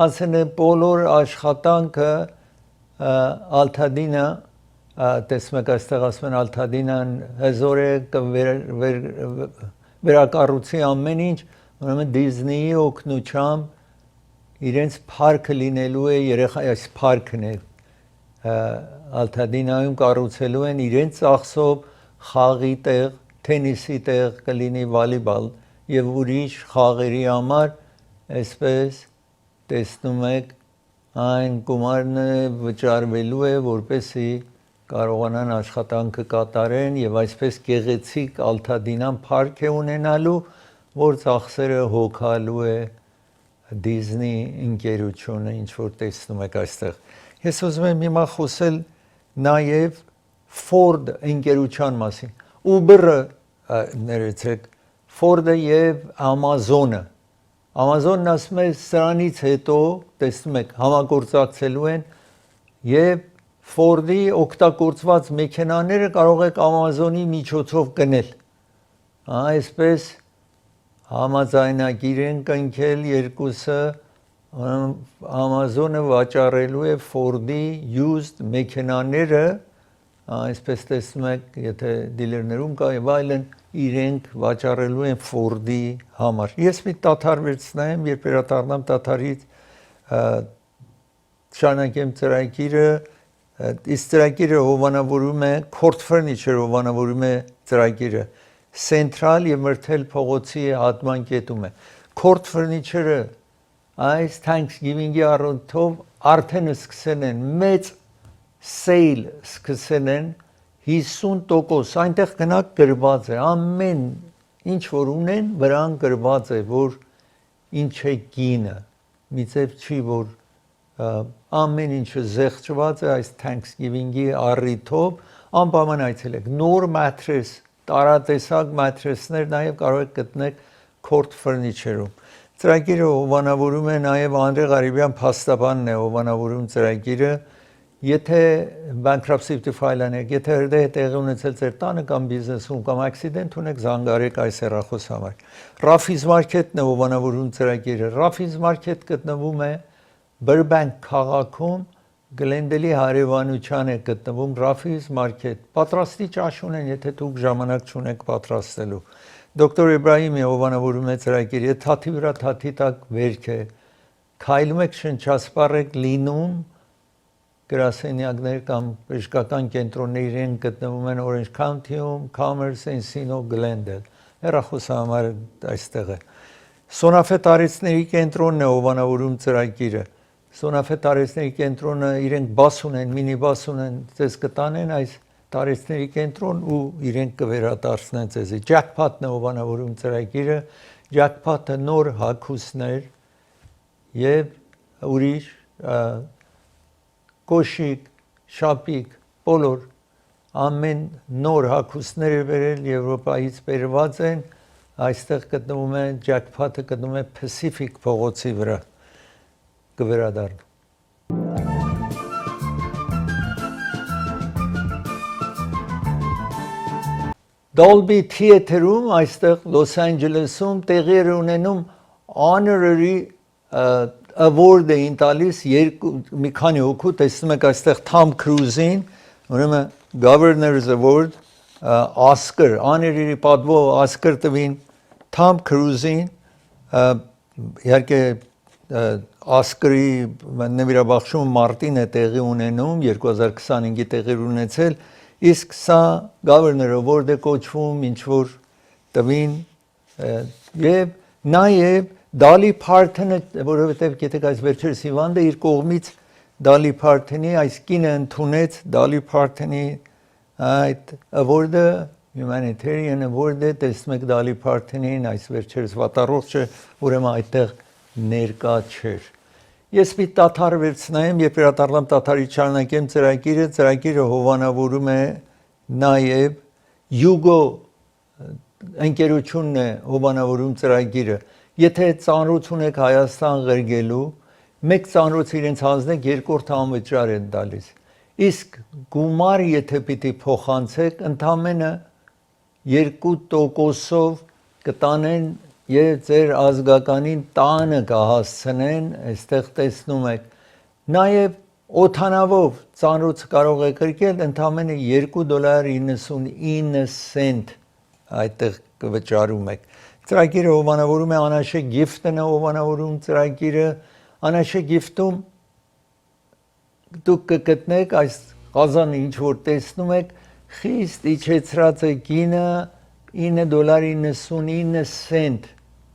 ասել է բոլոր աշխատանքը Ալթադինա, տեսնում եք այստեղ ասում են Ալթադինան հզոր է վերակառուցի ամեն ինչ, ուրեմն Դիզնիի օգնությամբ իրենց парքը լինելու է երեխա այս парքն է Ալթադինայում կառուցելու են իրենց ծախսով խաղի տեղ, թենիսի տեղ կլինի վոլեյբալ եւ ուրիշ խաղերի համար, այսպես տեսնում եք այն գումարն վճարվելու է, որպեսզի կարողանան աշխատանքը կատարեն եւ այսպես գեղեցիկ Ալթադինան парք է ունենալու, որ ծախսերը հոգալու է Դիզնի ընկերությունը, ինչ որ տեսնում եք այստեղ։ Ես ուզում եմ հիմա խոսել նաև Ford ընկերության մասին։ Uber-ը ներեցեք, Ford-ը եւ Amazon-ը։ Amazon-ն ասում է սրանից հետո, տեսնում եք, համագործակցելու են եւ Ford-ի օգտագործված մեքենաները կարող եք Amazon-ի միջոցով գնել։ Այսպես համաձայնագիր են կնքել երկուսը, Amazon-ը վաճառելու է Ford-ի used մեքենաները, այսպես տեսնում եք, եթե դիլերներում կա եւ այլն, իրենք վաճառելու են Ford-ի համար։ Ես մի տաթար վերցնեմ, երբ վերադառնամ տաթարից, շարունակեմ ծրագիրը, իսկ ծրագիրը հովանավորում է Court Furniture հովանավորում է ծրագիրը Central եւ Մրթել փողոցի հատման կետում է։ Court Furniture-ը այս Thanksgiving-ի առիթով արդեն սկսել են մեծ sale սկսել են 50%, այնտեղ գնաք գրված է, ամեն ինչ որ ունեն, վրան գրված է, որ ինչ է գինը, միցև չի, որ ամեն ինչը զեղչված է այս Thanksgiving-ի առիթով, անպայման այցելեք, նոր mattress, տարատեսակ mattress-ներ նաև կարող եք գտնել Court Furniture-ում։ Ծրագիրը հովանավորում է նաև Անդրե Ղարիբյան փաստաբանն է հովանավորում ծրագիրը, եթե bankruptcy file-անեք, եթե հրդեհ տեղի ունեցել ձեր տանը կամ բիզնեսում կամ accident ունեք, զանգարեք այս հեռախոս համար։ Raffi's Market-ն է հովանավորում ծրագիրը։ Raffi's Market գտնվում է Burbank քաղաքում, Glendale-ի հարևանության է գտնվում Raffi's Market։ Պատրաստի ճաշ ունեն, եթե դուք ժամանակ չունեք պատրաստելու։ Դոկտոր Իբրահիմի հովանավորում է ծրագիր, եթե թաթի վրա թաթի տակ վերք է, քայլում եք շնչասպառ եք լինում, գրասենյակներ կամ բժշկական կենտրոններ իրեն գտնվում են Orange County-ում, Commerce, Encino, Glendale։ Հեռախոսահամարը այստեղ է։ Սոնաֆետ արեցների կենտրոնն է հովանավորում ծրագիրը։ Սոնաֆետ արեցների կենտրոնը իրենք բաս ունեն, մինի բաս ունեն, ձեզ կտանեն այս տարեցների կենտրոն ու իրենք կվերադարձնեն ձեզի։ Jackpot-ն է հովանավորում ծրագիրը, Jackpot-ը նոր հագուստներ եւ ուրիշ կոշիկ, շապիկ, բոլոր ամեն նոր հագուստները վերել Եվրոպայից բերված են, այստեղ գտնվում է Jackpot-ը գտնվում է Pacific փողոցի վրա կվերադառնա։ Dolby Theatre-ում այստեղ Լոս Անջելեսում տեղի էր ունենում honorary award էին տալիս մի քանի հոգու, տեսնում եք այստեղ Tom Cruise-ին, ուրեմն Governor's Award, Oscar, honorary պատվով Oscar տվին Tom Cruise-ին, իհարկե Oscar-ի նվիրաբաշխումը մարտին է տեղի ունենում, 2025-ի տեղի ունեցել, իսկ սա Governor Award է կոչվում, ինչ որ տվին եւ նաեւ Dolly Parton-ը, որովհետեւ գիտեք այս վերջերս հիվանդը իր կողմից Dolly Parton-ի այս կինը ընդունեց Dolly Parton-ի այդ award-ը, humanitarian award-ը, տեսնում եք Dolly Parton-ին այս վերջերս վատառողջը, ուրեմն այդտեղ ներկա չէր։ Ես մի տաթար վերցնեմ, երբ վերադառնամ տաթարից շարունակեմ ծրագիրը հովանավորում է նաև Yugo ընկերությունն է հովանավորում ծրագիրը։ Եթե ծանրություն եք Հայաստան ղրգելու, մեկ ծանրոց իրենց հանձնեք, երկրորդ անվճար են տալիս։ Իսկ գումար եթե պիտի փոխանցեք, ընդամենը 2%-ով կտանեն եւ ձեր ազգականին տանը կհասցնեն, այստեղ տեսնում եք։ Նաեւ օթանավով ծանրոց կարող եք ղրկել ընդամենը $2.99 այդտեղ կվճարում եք։ Ծրագիրը հովանավորում է Անաշե Գիֆտն է հովանավորում ծրագիրը, Անաշե Գիֆտում դուք կգտնեք այս ղազանը ինչ որ տեսնում եք, խիստ իջեցրած է գինը $9.99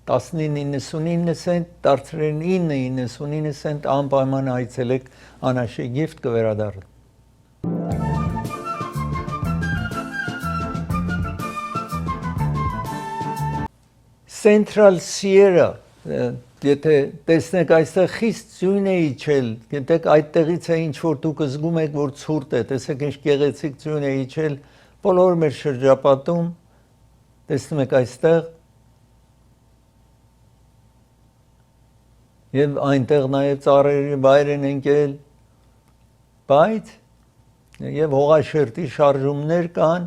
19.99 դարձրեն 9.99 անպայման այցելեք Անաշե Գիֆտ կվերադառնա։ Central Sierra, եթե տեսնեք այստեղ խիստ ձյուն է իջել, գիտեք այդտեղից է ինչ որ դուք զգում եք որ ցուրտ է, տեսեք ինչ գեղեցիկ ձյուն է իջել բոլոր մեր շրջապատում, տեսնում եք այստեղ եւ այնտեղ նաեւ ծառերի վայր են ընկել, բայց եւ հողաշերտի շարժումներ կան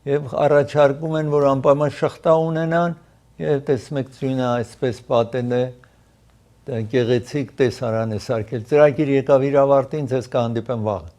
եւ առաջարկում են որ անպայման շղթա ունենան եւ տեսնում եք ծյունը այսպես պատել է գեղեցիկ տեսարան է սարքել ծրագիր եկավ իր ավարտին ձեզ կհանդիպեմ վաղը